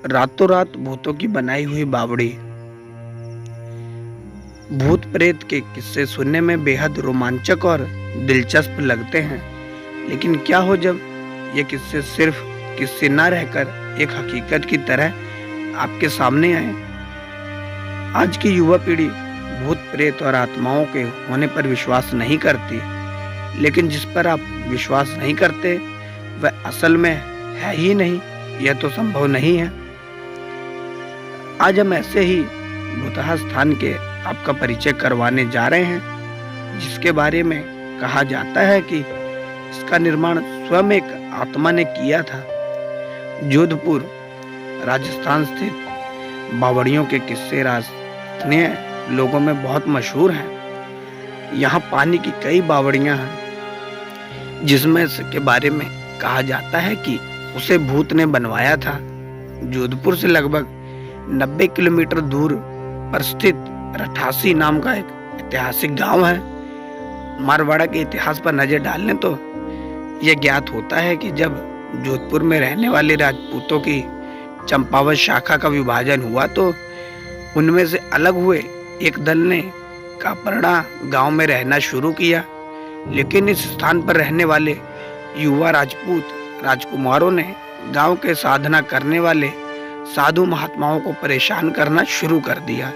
रातों रात भूतों की बनाई हुई बावड़ी। भूत प्रेत के किस्से सुनने में बेहद रोमांचक और दिलचस्प लगते हैं, लेकिन क्या हो जब ये किस्से सिर्फ किस्से न रहकर एक हकीकत की तरह आपके सामने आए। आज की युवा पीढ़ी भूत प्रेत और आत्माओं के होने पर विश्वास नहीं करती, लेकिन जिस पर आप विश्वास नहीं करते वह असल में है ही नहीं, यह तो संभव नहीं है। आज हम ऐसे ही भूतहा स्थान के आपका परिचय करवाने जा रहे हैं, जिसके बारे में कहा जाता है कि इसका निर्माण स्वयं एक आत्मा ने किया था। जोधपुर राजस्थान स्थित बावड़ियों के किस्से स्थानीय लोगों में बहुत मशहूर हैं। यहाँ पानी की कई बावड़ियां हैं, जिसमें से के बारे में कहा जाता है कि उसे भूत ने बनवाया था। जोधपुर से लगभग 90 किलोमीटर दूर पर स्थित रठासी नाम का एक ऐतिहासिक गांव है। मारवाड़ा के इतिहास पर नजर डालने तो यह ज्ञात होता है कि जब जोधपुर में रहने वाले राजपूतों की चंपावत शाखा का विभाजन हुआ तो उनमें से अलग हुए एक दल ने कापरड़ा गांव में रहना शुरू किया, लेकिन इस स्थान पर रहने वाले युवा राजपूत राजकुमारों ने गांव के साधना करने वाले साधु महात्माओं को परेशान करना शुरू कर दिया।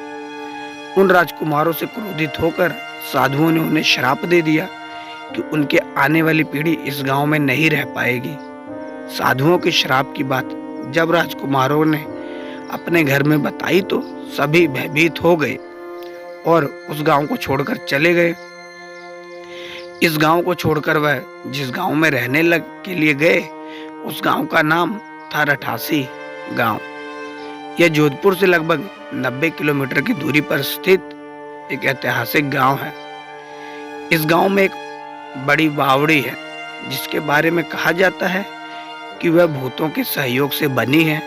उन राजकुमारों से क्रोधित होकर साधुओं ने उन्हें श्राप दे दिया कि उनके आने वाली पीढ़ी इस गांव में नहीं रह पाएगी। साधुओं के श्राप की बात जब राजकुमारों ने अपने घर में बताई तो सभी भयभीत हो गए और उस गांव को छोड़कर चले गए। इस गांव को छोड़कर वह जिस गांव में रहने के लिए गए, उस गांव का नाम था रठासी गांव। यह जोधपुर से लगभग 90 किलोमीटर की दूरी पर स्थित एक ऐतिहासिक गांव है। इस गांव में एक बड़ी बावड़ी है, जिसके बारे में कहा जाता है कि वह भूतों के सहयोग से बनी है,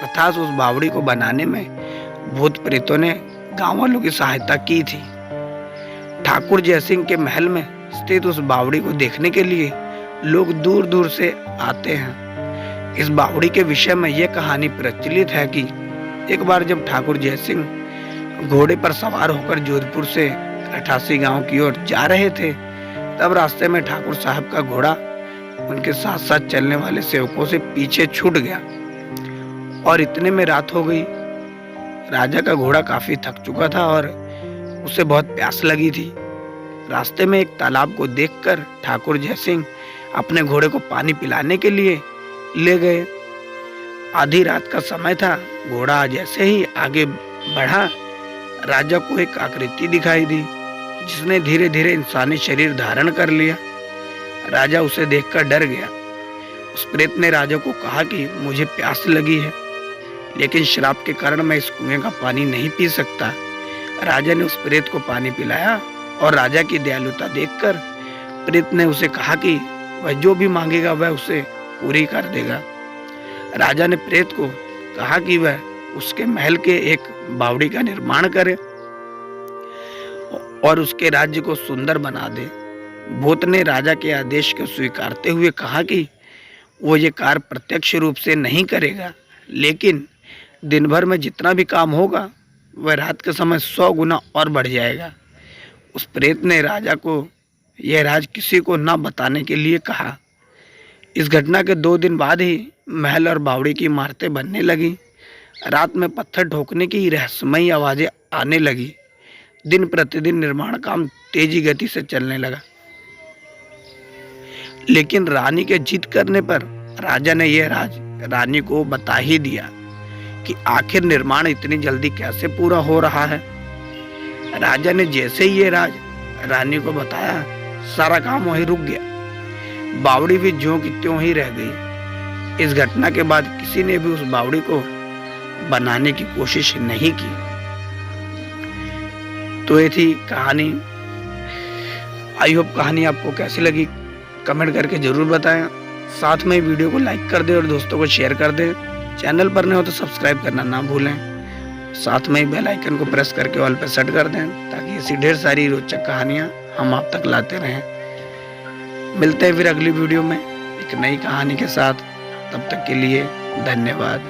अर्थात उस बावड़ी को बनाने में भूत प्रेतों ने गांव वालों की सहायता की थी। ठाकुर जयसिंह के महल में स्थित उस बावड़ी को देखने के लिए लोग दूर दूर से आते हैं। इस बावड़ी के विषय में यह कहानी प्रचलित है कि एक बार जब ठाकुर जयसिंह घोड़े पर सवार होकर जोधपुर से रठासी गांव की ओर जा रहे थे, तब रास्ते में ठाकुर साहब का घोड़ा उनके साथ साथ चलने वाले सेवकों से पीछे छूट गया और इतने में रात हो गई। राजा का घोड़ा काफी थक चुका था और उसे बहुत प्यास लगी थी। रास्ते में एक तालाब को देखकर ठाकुर जयसिंह अपने घोड़े को पानी पिलाने के लिए ले गए। आधी रात का समय था। घोड़ा जैसे ही आगे बढ़ा, राजा को एक आकृति दिखाई दी, जिसने धीरे धीरे इंसानी शरीर धारण कर लिया। राजा उसे देखकर डर गया। उस प्रेत ने राजा को कहा कि मुझे प्यास लगी है, लेकिन श्राप के कारण मैं इस कुएं का पानी नहीं पी सकता। राजा ने उस प्रेत को पानी पिलाया और राजा की दयालुता देखकर प्रेत ने उसे कहा कि वह जो भी मांगेगा वह उसे पूरी कर देगा। राजा ने प्रेत को कहा कि वह उसके महल के एक बावड़ी का निर्माण करे और उसके राज्य को सुंदर बना दे। भूत ने राजा के आदेश को स्वीकारते हुए कहा कि वो ये कार्य प्रत्यक्ष रूप से नहीं करेगा, लेकिन दिन भर में जितना भी काम होगा वह रात के समय 100 गुना और बढ़ जाएगा। उस प्रेत ने राजा को यह राज किसी को न बताने के लिए कहा। इस घटना के 2 दिन बाद ही महल और बावड़ी की इमारतें बनने लगी। रात में पत्थर ठोकने की रहस्यमयी आवाजें आने लगी। दिन प्रतिदिन निर्माण काम तेजी गति से चलने लगा, लेकिन रानी के जिद करने पर राजा ने यह राज रानी को बता ही दिया कि आखिर निर्माण इतनी जल्दी कैसे पूरा हो रहा है। राजा ने जैसे ही ये राज रानी को बताया, सारा काम वहीं रुक गया। बावड़ी भी ज्यों की त्यों ही रह गई। इस घटना के बाद किसी ने भी उस बावड़ी को बनाने की कोशिश नहीं की। तो ये थी कहानी। आई होप कहानी आपको कैसी लगी कमेंट करके जरूर बताएं। साथ में वीडियो को लाइक कर दें और दोस्तों को शेयर कर दें। चैनल पर नए हो तो सब्सक्राइब करना ना भूलें। साथ में बेल आइकन को प्रेस करके ऑल पे सेट कर दें, ताकि ऐसी ढेर सारी रोचक कहानियां हम आप तक लाते रहें। मिलते हैं फिर अगली वीडियो में एक नई कहानी के साथ। तब तक के लिए धन्यवाद।